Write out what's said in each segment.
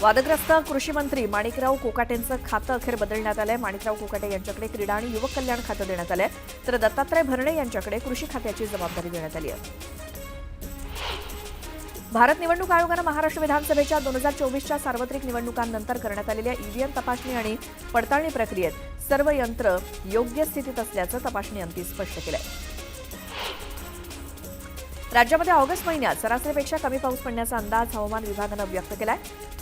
वादग्रस्त कृषी मंत्री माणिकराव कोकाटेंचं खातं अखेर बदलण्यात आलंय. माणिकराव कोकाटे यांच्याकडे क्रीडा आणि युवक कल्याण खातं देण्यात आलंय, तर दत्तात्रय भरणे यांच्याकडे कृषी खात्याची जबाबदारी देण्यात आली आहे. भारत निवडणूक आयोगानं महाराष्ट्र विधानसभेच्या 2024च्या सार्वत्रिक निवडणुकांनंतर करण्यात आलेल्या ईव्हीएम तपासणी आणि पडताळणी प्रक्रियेत सर्व यंत्र योग्य स्थितीत असल्याचं तपासणी अंती स्पष्ट केलंय. राज्यामध्ये ऑगस्ट महिन्यात सरासरीपेक्षा कमी पाऊस पडण्याचा अंदाज हवामान विभागानं व्यक्त केलाय.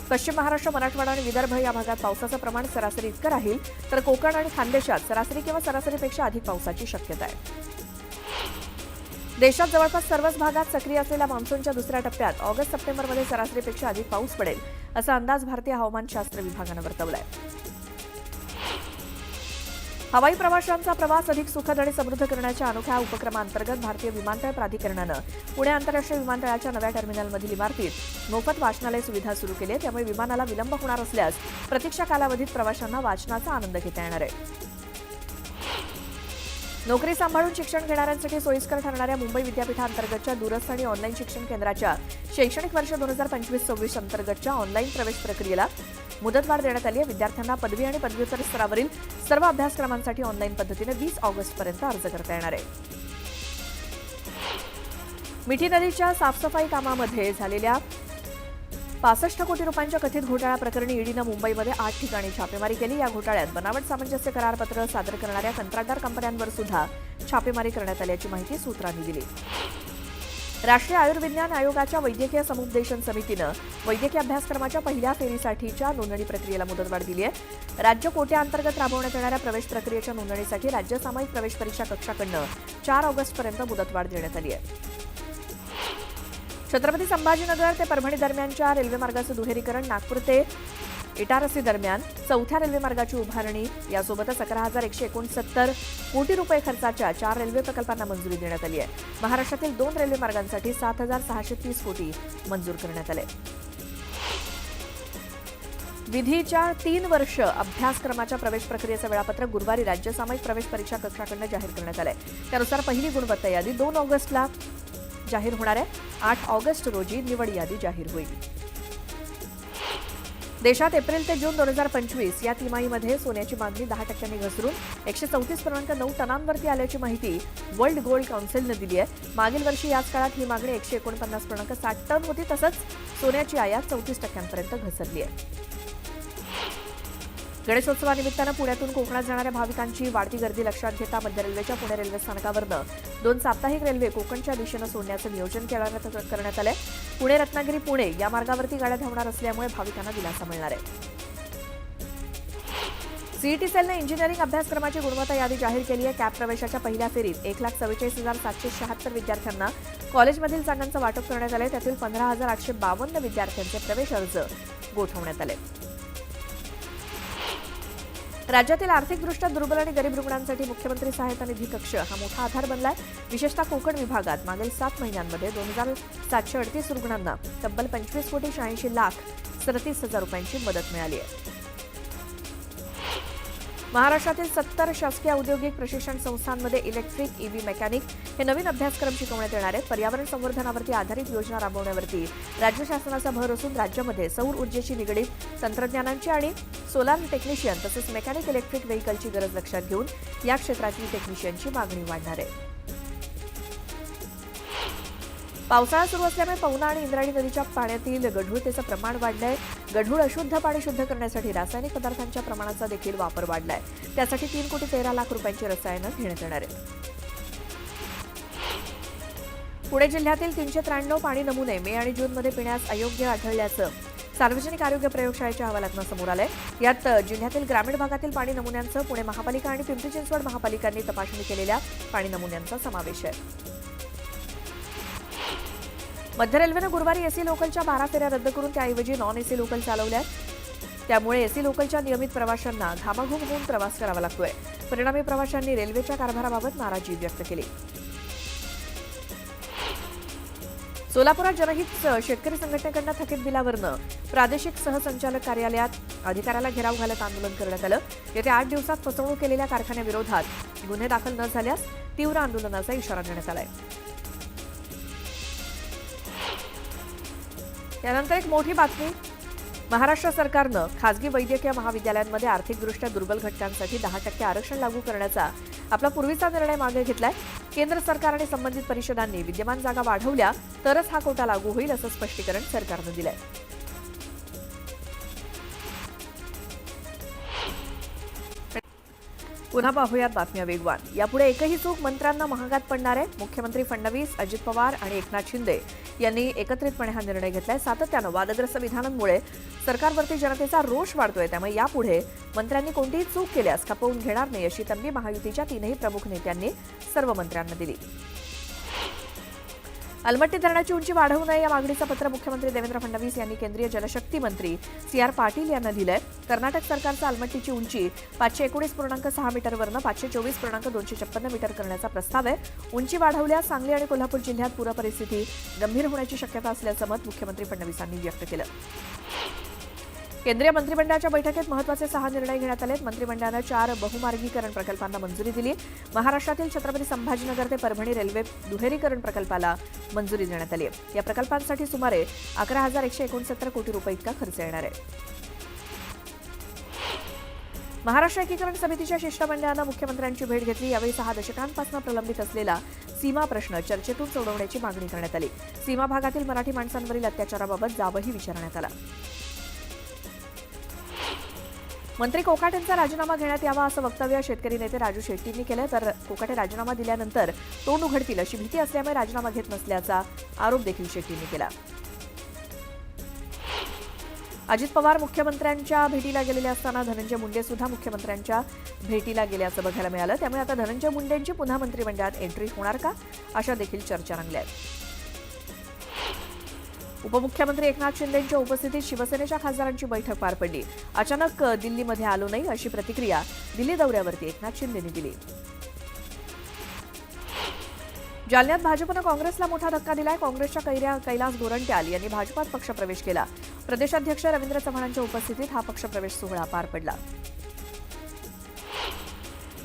पश्चिम महाराष्ट्र, मराठवाडा आणि विदर्भ या भागात पावसाचं प्रमाण सरासरी इतकं राहील, तर कोकण आणि खानदेशात सरासरी किंवा सरासरीपेक्षा अधिक पावसाची शक्यता आहे. देशात जवळपास सर्वच भागात सक्रिय असलेल्या मान्सूनच्या दुसऱ्या टप्प्यात ऑगस्ट-सप्टेंबरमध्ये सरासरीपेक्षा अधिक पाऊस पडेल, असा अंदाज भारतीय हवामानशास्त्र विभागानं वर्तवलाय. हवाई प्रवाशांचा प्रवास अधिक सुखद आणि समृद्ध करण्याच्या अनोख्या उपक्रमांतर्गत भारतीय विमानतळ प्राधिकरणानं पुणे आंतरराष्ट्रीय विमानतळाच्या नव्या टर्मिनलमधील इमारतीत मोफत वाचनालय सुविधा सुरू केली आहे. त्यामुळे विमानाला विलंब होणार असल्यास प्रतीक्षा कालावधीत प्रवाशांना वाचनाचा आनंद घेता येणार आहे. नोकरी सांभाळून शिक्षण घेणाऱ्यांसाठी सोयीस्कर ठरणाऱ्या मुंबई विद्यापीठांतर्गतच्या दूरस्थ आणि ऑनलाईन शिक्षण केंद्राच्या शैक्षणिक वर्ष 2025-26 अंतर्गतच्या ऑनलाईन प्रवेश प्रक्रियेला मुदतवाढ देण्यात आली आहे. विद्यार्थ्यांना पदवी आणि पदव्युत्तर स्तरावरील सर्व अभ्यासक्रमांसाठी ऑनलाईन पद्धतीने 20 ऑगस्टपर्यंत अर्ज करता येणार आहे. मिठी नदीच्या साफसफाई कामामध्ये झालेल्या 65 कोटी रुपयांच्या कथित घोटाळा प्रकरणी ईडीनं मुंबईमध्ये 8 ठिकाणी छापेमारी केली. या घोटाळ्यात बनावट सामंजस्य करारपत्र सादर करणाऱ्या कंत्राटदार कंपन्यांवर सुद्धा छापेमारी करण्यात आल्याची माहिती सूत्रांनी दिली. राष्ट्रीय आयुर्विज्ञान आयोगाच्या वैद्यकीय समुपदेशन समितीनं वैद्यकीय अभ्यासक्रमाच्या पहिल्या फेरीसाठीच्या नोंदणी प्रक्रियेला मुदतवाढ दिली आहे. राज्य कोट्याअंतर्गत राबवण्यात येणाऱ्या प्रवेश प्रक्रियेच्या नोंदणीसाठी राज्य सामायिक प्रवेश परीक्षा कक्षाकडून 4 ऑगस्टपर्यंत मुदतवाढ देण्यात आली आहे. छत्रपती संभाजीनगर ते परभणी दरम्यानच्या रेल्वे मार्गाचं दुहेरीकरण, नागपूर ते इटारसी दरम्यान 4थ्या रेल्वे मार्गाची उभारणी यासोबतच 11,169 कोटी रुपये खर्चाच्या 4 रेल्वे प्रकल्पांना मंजुरी देण्यात आली आहे. महाराष्ट्रातील 2 रेल्वे मार्गांसाठी 7,630 कोटी मंजूर करण्यात आले. विधीच्या 3 वर्ष अभ्यासक्रमाच्या प्रवेश प्रक्रियेचं वेळापत्रक गुरुवारी राज्य सामायिक प्रवेश परीक्षा कक्षाकडून जाहीर करण्यात आलंय. त्यानुसार पहिली गुणवत्ता यादी 2 ऑगस्टला जाहीर होणार आहे. 8 ऑगस्ट रोजी निवड यादी जाहीर होईल. देशात एप्रिल ते जून 2025 या तिमाहीमध्ये सोन्याची मागणी 10% घसरून 134.9 टनांवरती आल्याची माहिती वर्ल्ड गोल्ड काउन्सिलनं दिली आहे. मागील वर्षी याच काळात ही मागणी 149.7 टन होती. तसंच सोन्याची आयात 34% घसरली आहे. गणेशोत्सवानिमित्तानं पुण्यातून कोकणात जाणाऱ्या भाविकांची वाढती गर्दी लक्षात घेता मध्य रेल्वेच्या पुणे रेल्वे स्थानकावरनं 2 साप्ताहिक रेल्वे कोकणच्या दिशेनं सोडण्याचं नियोजन करण्यात आलंय. पुणे रत्नागिरी पुणे या मार्गावरती गाड्या धावणार असल्यामुळे भाविकांना दिलासा मिळणार आहे. सीईटी सेलनं इंजिनिअरिंग अभ्यासक्रमाची गुणवत्ता यादी जाहीर केली आहे. कॅप प्रवेशाच्या पहिल्या फेरीत 1,44,776 विद्यार्थ्यांना कॉलेजमधील जागांचं वाटप करण्यात आलंय. त्यातील 15,852 विद्यार्थ्यांचे प्रवेश अर्ज गोठवण्यात आले. राज्यातील आर्थिकदृष्ट्या दुर्बल आणि गरीब रुग्णांसाठी मुख्यमंत्री सहायता निधी कक्ष हा मोठा आधार बनलाय. विशेषतः कोकण विभागात मागील 7 महिन्यांमध्ये 2,738 रुग्णांना तब्बल 25,86,37,000 रुपयांची मदत मिळाली आहे. महाराष्ट्रातील 70 शासकीय औद्योगिक प्रशिक्षण संस्थांमध्ये इलेक्ट्रिक ईव्ही मेकॅनिक हे नवीन अभ्यासक्रम शिकवण्यात येणार आहेत. पर्यावरण संवर्धनावरती आधारित योजना राबवण्यावरती राज्य शासनाचा भर असून राज्यामध्ये सौर ऊर्जेशी निगडीत तंत्रज्ञानांची आणि सोलार टेक्निशियन तसंच मेकॅनिक इलेक्ट्रिक व्हेकलची गरज लक्षात घेऊन या क्षेत्रातील टेक्निशियनची मागणी वाढणार आहे. पावसाळा सुरू असल्यामुळे पवना आणि इंद्रायणी नदीच्या पाण्यातील गढूळतेचं प्रमाण वाढलंय. गढूळ अशुद्ध पाणी शुद्ध करण्यासाठी रासायनिक पदार्थांच्या प्रमाणाचा देखील वापर वाढलाय. त्यासाठी 3,13,00,000 रुपयांची रसायनं घेण्यात येणार आहेत. पुणे जिल्ह्यातील 393 पाणी नमुने मे आणि जूनमध्ये पिण्यास अयोग्य आढळल्याचं सार्वजनिक आरोग्य प्रयोगशाळेच्या अहवालातून समोर आलंय. यात जिल्ह्यातील ग्रामीण भागातील पाणी नमुन्यांचं पुणे महापालिका आणि पिंपरी चिंचवड महापालिकांनी तपासणी केलेल्या पाणी नमुन्यांचा समावेश आहे. मध्य रेल्वेनं गुरुवारी एसी लोकलच्या 12 फेऱ्या रद्द करून त्याऐवजी नॉन एसी लोकल चालवल्या. त्यामुळे एसी लोकलच्या नियमित प्रवाशांना घामाघूम होऊन प्रवास करावा लागतोय. परिणामी प्रवाशांनी रेल्वेच्या कारभाराबाबत नाराजी व्यक्त केली. सोलापुरात जनहित शेतकरी संघटनेकडून थकीत बिलावरनं प्रादेशिक सहसंचालक कार्यालयात अधिकाऱ्याला घेराव घालत आंदोलन करण्यात आलं. येत्या 8 दिवसात फसवणूक केलेल्या कारखान्याविरोधात गुन्हे दाखल न झाल्यास तीव्र आंदोलनाचा इशारा देण्यात आलाय. यानंतर एक मोठी बातमी. महाराष्ट्र सरकारनं खासगी वैद्यकीय महाविद्यालयांमध्ये आर्थिकदृष्ट्या दुर्बल घटकांसाठी 10% आरक्षण लागू करण्याचा आपला पूर्वीचा निर्णय मागे घेतलाय. केंद्र सरकार आणि संबंधित परिषदांनी विद्यमान जागा वाढवल्या तरच हा कोटा लागू होईल असं स्पष्टीकरण सरकारनं दिलंय. पुन्हा पाहूयात बातम्या वेगवान. यापुढे एकही चूक मंत्र्यांना महागात पडणार आहे. मुख्यमंत्री फडणवीस, अजित पवार आणि एकनाथ शिंदे यांनी एकत्रितपणे हा निर्णय घेतलाय. सातत्यानं वादग्रस्त विधानांमुळे सरकारवरती जनतेचा रोष वाढतोय. त्यामुळे यापुढे मंत्र्यांनी कोणतीही चूक केल्यास खपवून घेणार नाही अशी तंबी महायुतीच्या तीनही प्रमुख नेत्यांनी सर्व मंत्र्यांना दिली. अलमट्टी धरणाची उंची वाढवू नये या मागणीचं पत्र मुख्यमंत्री देवेंद्र फडणवीस यांनी केंद्रीय जलशक्ती मंत्री CR पाटील यांना दिलंय. कर्नाटक सरकारचा अलमट्टीची उंची 519.6 मीटरवरनं 524.256 मीटर करण्याचा प्रस्ताव आहे. उंची वाढवल्यास सांगली आणि कोल्हापूर जिल्ह्यात पूरपरिस्थिती गंभीर होण्याची शक्यता असल्याचं मत मुख्यमंत्री फडणवीसांनी व्यक्त केलं. केंद्रीय मंत्रिमंडळाच्या बैठकीत महत्त्वाचे 6 निर्णय घेण्यात आले. मंत्रिमंडळानं 4 बहुमार्गीकरण प्रकल्पांना मंजुरी दिली. महाराष्ट्रातील छत्रपती संभाजीनगर ते परभणी रेल्वे दुहेरीकरण प्रकल्पाला मंजुरी देण्यात आली. या प्रकल्पांसाठी सुमारे 11,169 कोटी रुपये इतका खर्च येणार आहे. महाराष्ट्र एकीकरण समितीच्या शिष्टमंडळानं मुख्यमंत्र्यांची भेट घेतली. यावेळी 6 दशकांपासून प्रलंबित असलेला सीमा प्रश्न चर्चेतून सोडवण्याची मागणी करण्यात आली. सीमा भागातील मराठी माणसांवरील अत्याचाराबाबत जाबही विचारण्यात आला. मंत्री कोकाटेंचा राजीनामा घेण्यात यावा असं वक्तव्य शेतकरी नेते राजू शेट्टींनी केलं. तर कोकाटे राजीनामा दिल्यानंतर तोंड उघडतील अशी भीती असल्यामुळे राजीनामा घेत नसल्याचा आरोप देखील शेट्टींनी केला. अजित पवार मुख्यमंत्र्यांच्या भेटीला गेलेले असताना धनंजय मुंडे सुद्धा मुख्यमंत्र्यांच्या भेटीला गेल्याचं बघायला मिळालं. त्यामुळे आता धनंजय मुंडेंची पुन्हा मंत्रिमंडळात एंट्री होणार का अशा देखील चर्चा रंगल्या आहेत. उपमुख्यमंत्री एकनाथ शिंदेंच्या उपस्थितीत शिवसेनेच्या खासदारांची बैठक पार पडली. अचानक दिल्लीमध्ये आलो नाही अशी प्रतिक्रिया दिल्ली दौऱ्यावरती एकनाथ शिंदेंनी दिली. जालन्यात भाजपनं काँग्रेसला मोठा धक्का दिलाय. काँग्रेसच्या कैलास गोरंट्याल यांनी भाजपात पक्षप्रवेश केला. प्रदेशाध्यक्ष रवींद्र चव्हाणांच्या उपस्थितीत हा पक्षप्रवेश सोहळा पार पडला.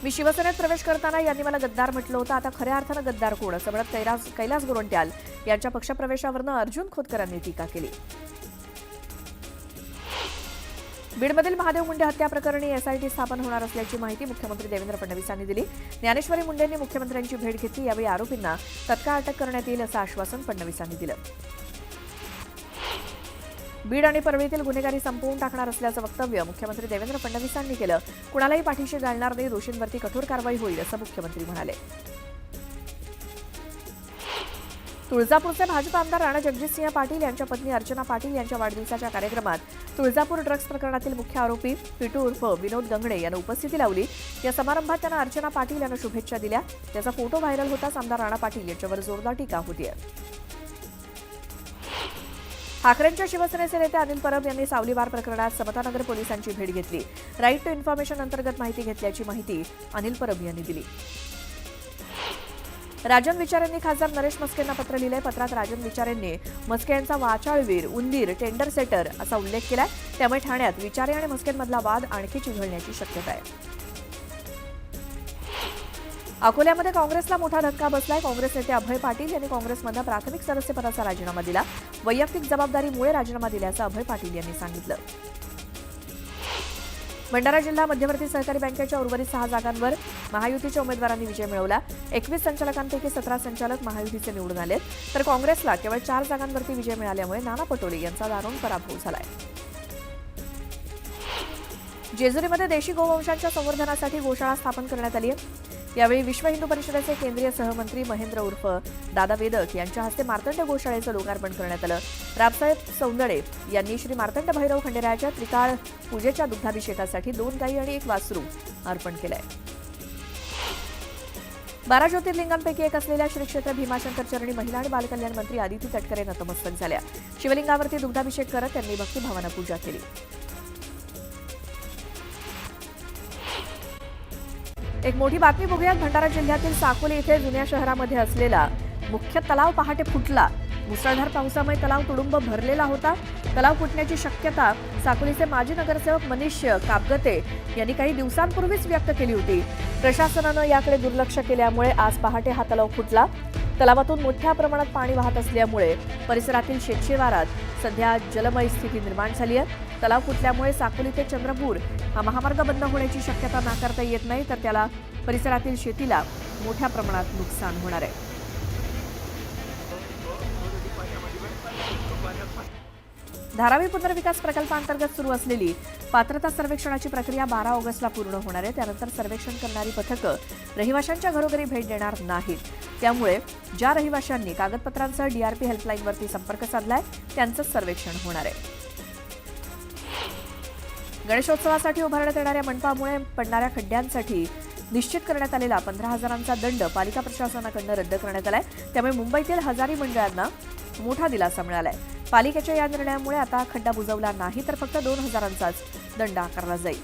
मी शिवसेनेत प्रवेश करताना यांनी मला गद्दार म्हटलं होतं. आता खऱ्या अर्थानं गद्दार कोण असं म्हणत कैलास गोरंट्याल यांच्या पक्षप्रवेशावरनं अर्जुन खोतकरांनी टीका केली. बीडमधील महादेव मुंडे हत्या प्रकरणी SIT स्थापन होणार असल्याची माहिती मुख्यमंत्री देवेंद्र फडणवीसांनी दिली. ज्ञानेश्वरी मुंडेंनी मुख्यमंत्र्यांची भेट घेतली. यावेळी आरोपींना तत्काळ अटक करण्यात येईल असं आश्वासन फडणवीसांनी दिलं. बीड आणि परळीतील गुन्हेगारी संपवून टाकणार असल्याचं वक्तव्य मुख्यमंत्री देवेंद्र फडणवीसांनी केलं. कुणालाही पाठीशी घालणार नाही, दोषींवरती कठोर कारवाई होईल असं मुख्यमंत्री म्हणाले. तुळजापूरचे भाजप आमदार राणा जगजितसिंह पाटील यांच्या पत्नी अर्चना पाटील यांच्या वाढदिवसाच्या कार्यक्रमात तुळजापूर ड्रग्ज प्रकरणातील मुख्य आरोपी पिटू उर्फ विनोद गंगणे यांना उपस्थिती लावली. या समारंभात त्यांना अर्चना पाटील यांना शुभेच्छा दिल्या. त्याचा फोटो व्हायरल होताच आमदार राणा पाटील यांच्यावर जोरदार टीका होतीये. ठाकरेंच्या शिवसेनेचे नेते अनिल परब यांनी सावली बार प्रकरणात समतानगर पोलिसांची भेट घेतली. राईट टू इन्फॉर्मेशन अंतर्गत माहिती घेतल्याची माहिती अनिल परब यांनी दिली. राजन विचारेंनी खासदार नरेश मस्केंना पत्र लिहिलंय. पत्रात राजन विचारेंनी मस्के यांचा वाचाळवीर, उंदीर, टेंडर सेटर असा उल्लेख केलाय. त्यामुळे ठाण्यात विचारे आणि मस्केंमधला वाद आणखी चिघळण्याची शक्यता आहे. अकोल्यामध्ये काँग्रेसला मोठा धक्का बसलाय. काँग्रेस नेते अभय पाटील यांनी काँग्रेसमधल्या प्राथमिक सदस्यपदाचा राजीनामा दिला. वैयक्तिक जबाबदारीमुळे राजीनामा दिल्याचं अभय पाटील यांनी सांगितलं. भंडारा जिल्हा मध्यवर्ती सहकारी बँकेच्या उर्वरित 6 जागांवर महायुतीच्या उमेदवारांनी विजय मिळवला. 21 संचालकांपैकी 17 संचालक महायुतीचे निवडून आलेत. तर काँग्रेसला केवळ 4 जागांवरती विजय मिळाल्यामुळे नाना पटोले यांचा दारुण पराभव झालाय. जेजुरीमध्ये देशी गोवंशांच्या संवर्धनासाठी गोशाळा स्थापन करण्यात आली आहे. यावेळी विश्व हिंदू परिषदेचे केंद्रीय सहमंत्री महेंद्र उर्फ दादा वेदक यांच्या हस्ते मार्तंड गोशाळेचं लोकार्पण करण्यात आलं. रावसाहेब सौंदडे यांनी श्री मार्तंड भैरव खंडेरायाच्या त्रिकाळ पूजेच्या दुग्धाभिषेकासाठी 2 गायी आणि 1 वासरू अर्पण केलंय. 12 ज्योतिर्लिंगांपैकी एक असलेल्या श्री क्षेत्र भीमाशंकर चरणी महिला आणि बालकल्याण मंत्री आदिती तटकरे नतमस्तक झाल्या. शिवलिंगावरती दुग्धाभिषेक करत त्यांनी भक्तिभावानं पूजा केली. एक मोठी बातमी बघूयात. भंडारा जिल्ह्यातील साकोली इथे जुन्या शहरामध्ये असलेला मुख्य तलाव पहाटे फुटला. मुसळधार पावसामुळे तलाव तुडुंब भरलेला होता. तलाव फुटण्याची शक्यता साकोलीचे माजी नगरसेवक मनीष कापगते यांनी काही दिवसांपूर्वीच व्यक्त केली होती. प्रशासनानं याकडे दुर्लक्ष केल्यामुळे आज पहाटे हा तलाव फुटला. तलावातून मोठ्या प्रमाणात पाणी वाहत असल्यामुळे परिसरातील शेतशिवारात सध्या जलमय स्थिती निर्माण झाली आहे। तलाव फुटल्यामुळे साकोली ते चंद्रपूर हा महामार्ग बंद होण्याची शक्यता नाकारता येत नाही, तर त्याला परिसरातील शेतीला मोठ्या प्रमाणात नुकसान होणार आहे। धारावी पुनर्विकास प्रकल्पांतर्गत सुरू असलेली पात्रता सर्वेक्षणाची प्रक्रिया 12 ऑगस्टला पूर्ण होणार आहे। त्यानंतर सर्वेक्षण करणारी पथकं रहिवाशांच्या घरोघरी भेट देणार नाहीत। त्यामुळे ज्या रहिवाशांनी कागदपत्रांसह DRP हेल्पलाईनवरती संपर्क साधलाय त्यांचं सर्वेक्षण होणार आहे। गणेशोत्सवासाठी उभारण्यात येणाऱ्या मंडपामुळे पडणाऱ्या खड्ड्यांसाठी निश्चित करण्यात आलेला 15,000चा दंड पालिका प्रशासनाकडून रद्द करण्यात आलाय। त्यामुळे मुंबईतील हजारी मंडळांना मोठा दिलासा मिळालाय। पालिकेच्या या निर्णयामुळे आता खड्डा बुजवला नाही तर फक्त 2,000चाच दंड आकारला जाईल।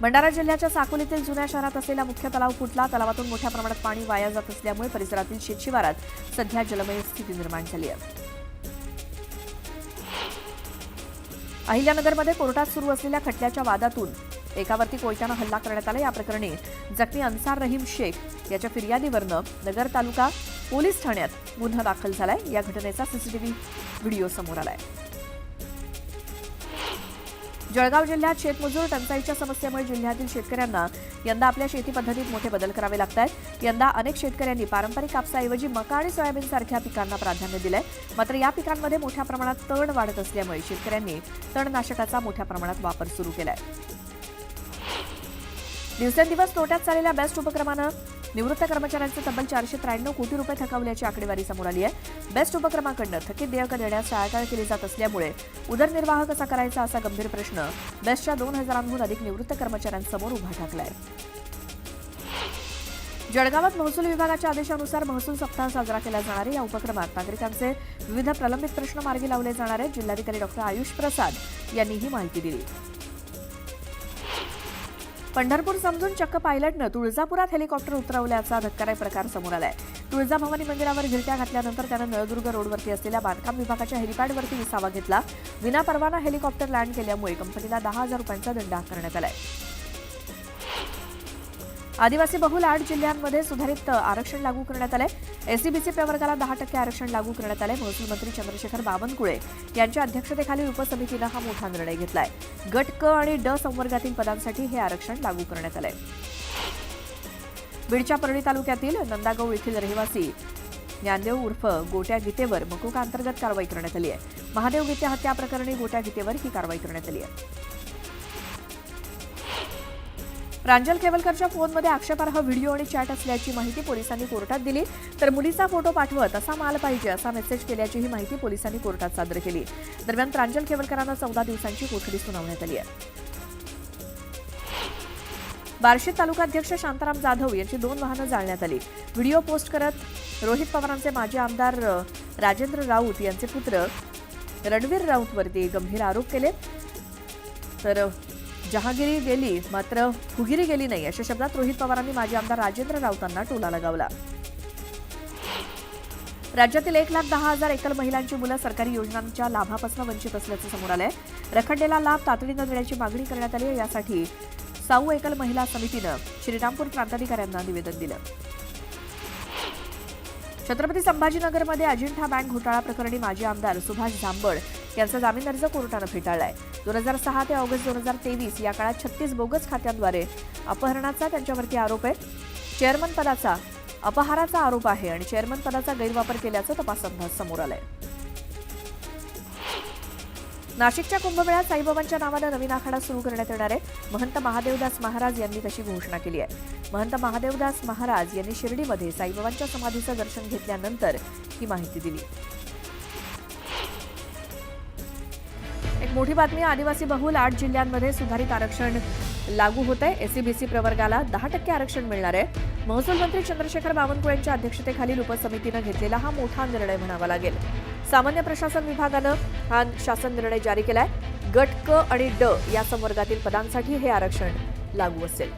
भंडारा जिल्ह्याच्या साकोलीतील जुन्या शहरात असलेला मुख्य तलाव फुटला। तलावातून मोठ्या प्रमाणात पाणी वाया जात असल्यामुळे परिसरातील शेतशिवारात सध्या जलमय स्थिती निर्माण झाली आहे। अहिल्यानगरमध्ये कोर्टात सुरू असलेल्या खटल्याच्या वादातून एकावरती कोयत्यानं हल्ला करण्यात आला। या प्रकरणी जखमी अन्सार रहीम शेख याच्या फिर्यादीवरनं नगर तालुका पोलीस ठाण्यात गुन्हा दाखल झालाय। या घटनेचा सीसीटीव्ही व्हिडिओ समोर आलाय। जळगाव जिल्ह्यात शेतमजूर टंचाईच्या समस्येमुळे जिल्ह्यातील शेतकऱ्यांना यंदा आपल्या शेती पद्धतीत मोठे बदल करावे लागतात। यंदा अनेक शेतकऱ्यांनी पारंपरिक कापसाऐवजी मका आणि सोयाबीन सारख्या पिकांना प्राधान्य दिलंय। मात्र या पिकांमध्ये मोठ्या प्रमाणात तण वाढत असल्यामुळे शेतकऱ्यांनी तणनाशकाचा मोठ्या प्रमाणात वापर सुरू केलाय। दिवसेंदिवस तोट्यात चाललेल्या बेस्ट उपक्रमानं निवृत्त कर्मचाऱ्यांचे तब्बल 493 कोटी रुपये थकवल्याची आकडेवारी समोर आली आहे। बेस्ट उपक्रमाकडून थकीत देयकं देण्यास टाळाटाळ केली जात असल्यामुळे उदरनिर्वाह कसा करायचा असा गंभीर प्रश्न बेस्टच्या 2,000हून अधिक निवृत्त कर्मचाऱ्यांसमोर उभा ठाकलाय। जळगावात महसूल विभागाच्या आदेशानुसार महसूल सप्ताह साजरा केला जाणार आहे। या उपक्रमात नागरिकांचे विविध प्रलंबित प्रश्न मार्गी लावले जाणार आहेत। जिल्हाधिकारी डॉ. आयुष प्रसाद यांनी ही माहिती दिली। पंढरपूर समजून चक्क पायलटनं तुळजापुरात हेलिकॉप्टर उतरवल्याचा धक्कादायक प्रकार समोर आलाय। तुळजाभवानी मंदिरावर घिरट्या घातल्यानंतर त्यानं नळदुर्ग रोडवरती असलेल्या बांधकाम विभागाच्या हेलिपॅडवरती विसावा घेतला। विनापरवाना हेलिकॉप्टर लँड केल्यामुळे कंपनीला 10,000 रुपयांचा दंड आकारण्यात आलाय। आदिवासी बहुल 8 जिल्ह्यांमध्ये सुधारित आरक्षण लागू करण्यात आलंय। एससीबीसी प्रवर्गाला 10% आरक्षण लागू करण्यात आलंय। महसूल मंत्री चंद्रशेखर बावनकुळे यांच्या अध्यक्षतेखालील उपसमितीनं हा मोठा निर्णय घेतलाय। गट क आणि ड संवर्गातील पदांसाठी हे आरक्षण लागू करण्यात आलंय। बीडच्या परळी तालुक्यातील नंदागौ येथील रहिवासी ज्ञानदेव उर्फ गोट्या गीतेवर मकोका अंतर्गत कारवाई करण्यात आली आहे। महादेव गीते हत्या प्रकरणी गोट्या गीतेवर ही कारवाई करण्यात आली आहे। प्रांजल केवलकरच्या फोनमध्ये आक्षेपार्ह व्हिडिओ आणि चॅट असल्याची माहिती पोलिसांनी कोर्टात दिली। तर मुलीचा फोटो पाठवत असा माल पाहिजे असा मेसेज केल्याची ही माहिती पोलिसांनी कोर्टात सादर केली। दरम्यान प्रांजल केवलकरांना 14 दिवसांची कोठडी सुनावण्यात आली आहे। बार्शी तालुकाध्यक्ष शांताराम जाधव यांची 2 वाहनं जाळण्यात आली। व्हिडिओ पोस्ट करत रोहित पवारांचे माजी आमदार राजेंद्र राऊत यांचे पुत्र रणवीर राऊतवरती गंभीर आरोप केले। तर जहागिरी गेली मात्र फुगिरी गेली नाही अशा शब्दात रोहित पवारांनी माजी आमदार राजेंद्र राऊतांना टोला लगावला। राज्यातील 1,10,000 एकल महिलांची मुलं सरकारी योजनांच्या लाभापासून वंचित असल्याचं समोर आलंय। रखडलेला लाभ तातडीनं देण्याची मागणी करण्यात आली आहे। यासाठी साऊ एकल महिला समितीनं श्रीरामपूर प्रांताधिकाऱ्यांना निवेदन दिलं। छत्रपती संभाजीनगरमध्ये अजिंठा बँक घोटाळा प्रकरणी माजी आमदार सुभाष झांबड यांचा जामीन अर्ज कोर्टानं फेटाळलाय। 2006 ते ऑगस्ट 2023 या काळात 36 बोगस खात्यांद्वारे अपहरणाचा त्यांच्यावरती आरोप आहे। चेअरमन पदाचा अपहाराचा आरोप आहे आणि चेअरमन पदाचा गैरवापर केल्याचं तपासात समोर आलंय। नाशिकच्या कुंभमेळ्यात साईबाबांच्या नावानं नवीन आखाडा सुरू करण्यात येणार आहे। महंत महादेवदास महाराज यांनी तशी घोषणा केली आहे। महंत महादेवदास महाराज यांनी शिर्डीमध्ये साईबाबांच्या समाधीचं दर्शन घेतल्यानंतर ही माहिती दिली। एक मोठी बातमी, आदिवासी बहुल 8 जिल्ह्यांमध्ये सुधारित आरक्षण लागू होत आहे। एससीबीसी प्रवर्गाला 10% आरक्षण मिळणार आहे। महसूल मंत्री चंद्रशेखर बावनकुळेंच्या अध्यक्षतेखालील उपसमितीनं घेतलेला हा मोठा निर्णय म्हणावा लागेल। सामान्य प्रशासन विभागानं हा शासन निर्णय जारी केलाय। गट क आणि ड या संवर्गातील पदांसाठी हे आरक्षण लागू असेल।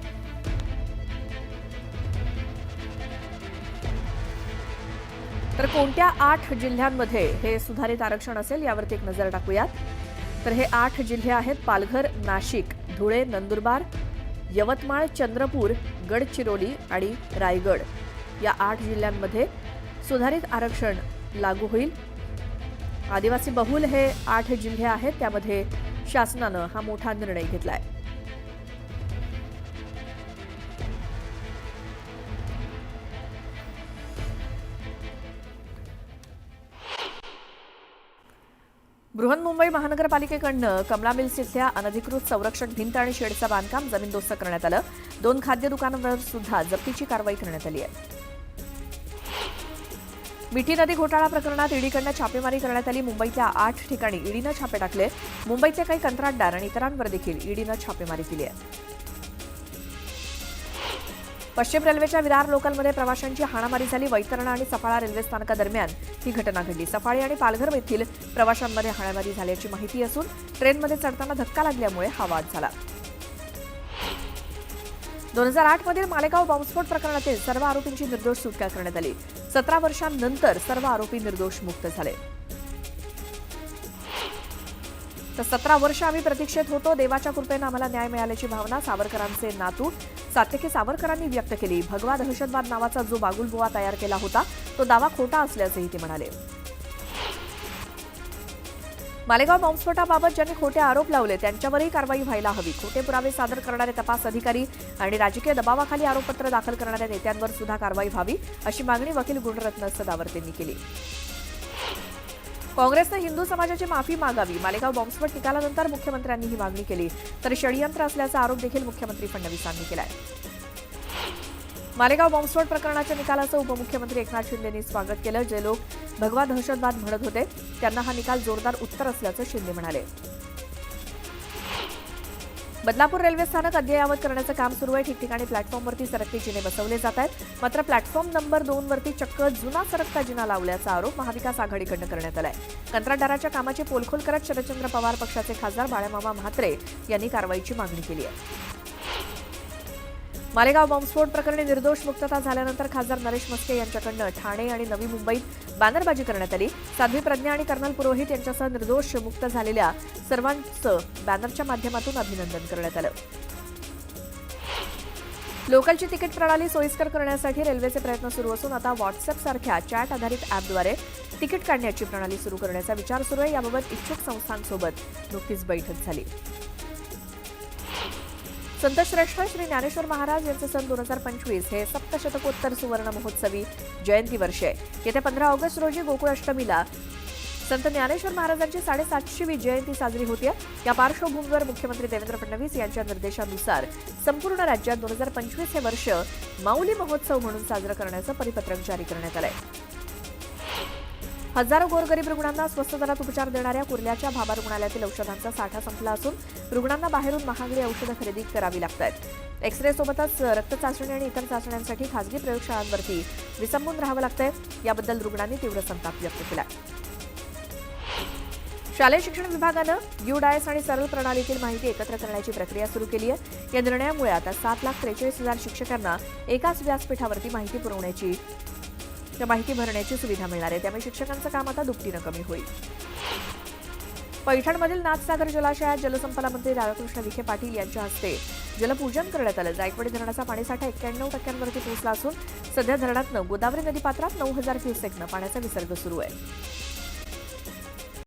तर कोणत्या 8 जिल्ह्यांमध्ये हे सुधारित आरक्षण असेल यावरती एक नजर टाकूयात। तर हे 8 जिल्हे आहेत: पालघर, नाशिक, धुळे, नंदुरबार, यवतमाळ, चंद्रपूर, गडचिरोली आणि रायगड या 8 जिल्ह्यांमध्ये सुधारित आरक्षण लागू होईल. आदिवासी बहुल हे 8 जिल्हे आहेत, त्यामध्ये शासनानं हा मोठा निर्णय घेतलाय. बृहन्मुंबई महानगरपालिकेकडनं कमला मिल्स इथल्या अनधिकृत संरक्षण भिंत आणि शेडचं बांधकाम जमीनदोस्त करण्यात आलं. 2 खाद्य दुकानांवर सुद्धा जप्तीची कारवाई करण्यात आली आहे. मिठी नदी घोटाळा प्रकरणात ईडीकडनं छापेमारी करण्यात आली. मुंबईतल्या 8 ठिकाणी ईडीनं छापे टाकले. मुंबईतले काही कंत्राटदार आणि इतरांवर देखील ईडीनं छापेमारी केली आहे. पश्चिम रेल्वेच्या विरार लोकलमध्ये प्रवाशांची हाणामारी झाली. वैतरणा आणि सफाळा रेल्वे स्थानकादरम्यान ही घटना घडली. सफाळी आणि पालघर येथील प्रवाशांमध्ये हाणामारी झाल्याची माहिती असून ट्रेनमध्ये चढताना धक्का लागल्यामुळे हा वाद झाला. 2008 मधील मालेगाव बॉम्बस्फोट प्रकरणातील सर्व आरोपींची निर्दोष सुटका करण्यात आली. 17 वर्षांनंतर सर्व आरोपी निर्दोष मुक्त झाले. तर 17 वर्ष आम्ही प्रतीक्षेत होतो. देवाच्या कृपेनं आम्हाला न्याय मिळाल्याची भावना सावरकरांचे नातू सात्यकी सावरकरांनी व्यक्त केली. भगवा दहशतवाद नावाचा जो बागुलबुवा तयार केला होता तो दावा खोटा असल्याचंही ते म्हणाले. मालेगाव बॉम्बस्फोटाबाबत ज्यांनी खोटे आरोप लावले त्यांच्यावरही कारवाई व्हायला हवी. खोटे पुरावे सादर करणारे तपास अधिकारी आणि राजकीय दबावाखाली आरोपपत्र दाखल करणाऱ्या नेत्यांवर सुद्धा कारवाई व्हावी अशी मागणी वकील गुणरत्न सदावर्तेंनी केली. काँग्रेसनं हिंदू समाजाची माफी मागावी. मालेगाव बॉम्बस्फोट निकालानंतर मुख्यमंत्र्यांनी ही मागणी केली. तर षडयंत्र असल्याचा आरोप देखील मुख्यमंत्री फडणवीसांनी केलाय. मालेगाव बॉम्बस्फोट प्रकरणाच्या निकालाचं उपमुख्यमंत्री एकनाथ शिंदेंनी स्वागत केलं. जे लोक भगवा दहशतवाद म्हणत होते त्यांना हा निकाल जोरदार उत्तर असल्याचं शिंदे म्हणाले. बदलापूर रेल्वे स्थानक अद्ययावत करण्याचं काम सुरू आहे. ठिकठिकाणी प्लॅटफॉर्मवरती सरकते जिने बसवले जात आहेत. मात्र प्लॅटफॉर्म नंबर 2 वरती चक्क जुना सरकता जिना लावल्याचा आरोप महाविकास आघाडीकडनं करण्यात आलाय. कंत्राटदाराच्या कामाची पोलखोल करत शरदचंद्र पवार पक्षाचे खासदार बाळामामा म्हात्रे यांनी कारवाईची मागणी केली आहे. मालेगाव बॉम्बस्फोट प्रकरणी निर्दोष मुक्तता झाल्यानंतर खासदार नरेश मस्के यांच्याकडनं ठाणे आणि नवी मुंबईत बॅनरबाजी करण्यात आली. साध्वी प्रज्ञा आणि कर्नल पुरोहित यांच्यासह निर्दोष मुक्त झालेल्या सर्वांचं बॅनरच्या माध्यमातून अभिनंदन करण्यात आलं. लोकलची तिकीट प्रणाली सोयीस्कर करण्यासाठी रेल्वेचे प्रयत्न सुरू असून आता व्हॉट्सअप सारख्या चॅट आधारित ॲपद्वारे तिकीट काढण्याची प्रणाली सुरू करण्याचा विचार सुरू आहे. याबाबत इच्छुक संस्थांसोबत नुकतीच बैठक झाली. संतश्रेष्ठ श्री ज्ञानेश्वर महाराज यांचे सन 2025 हे सप्तशतकोत्तर सुवर्ण महोत्सवी जयंती वर्ष आहे. येत्या 15 ऑगस्ट रोजी गोकुळ अष्टमीला संत ज्ञानेश्वर महाराजांची 750वी जयंती साजरी होते. या पार्श्वभूमीवर मुख्यमंत्री देवेंद्र फडणवीस यांच्या निर्देशानुसार संपूर्ण राज्यात 2025 हे वर्ष माऊली महोत्सव म्हणून साजरं करण्याचं परिपत्रक जारी करण्यात आलंय. हजारो गोरगरीब रुग्णांना स्वस्त दरात उपचार देणाऱ्या कुर्ल्याच्या भाभा रुग्णालयातील औषधांचा साठा संपला असून रुग्णांना बाहेरून महागडी औषधं खरेदी करावी लागतात. एक्सरे सोबतच रक्त चाचणी आणि इतर चाचण्यांसाठी खासगी प्रयोगशाळांवरती विसंबून राहावं लागतंय. याबद्दल रुग्णांनी तीव्र संताप व्यक्त केला. शालेय शिक्षण विभागानं UDIS आणि सरळ प्रणालीतील माहिती एकत्र करण्याची प्रक्रिया सुरू केली आहे. या निर्णयामुळे आता 7,43,000 शिक्षकांना एकाच व्यासपीठावरती माहिती भरण्याची सुविधा मिळणार आहे. त्यामुळे शिक्षकांचं काम आता दुपटीनं कमी होईल. पैठणमधील नाथसागर जलाशयात जलसंपदा मंत्री राधाकृष्ण विखे पाटील यांच्या हस्ते जलपूजन करण्यात आलं. जायकवाडी धरणाचा पाणीसाठा 91% पोहोचला असून सध्या धरणातनं गोदावरी नदीपात्रात 9,000 क्युसेकनं पाण्याचा विसर्ग सुरू आहे.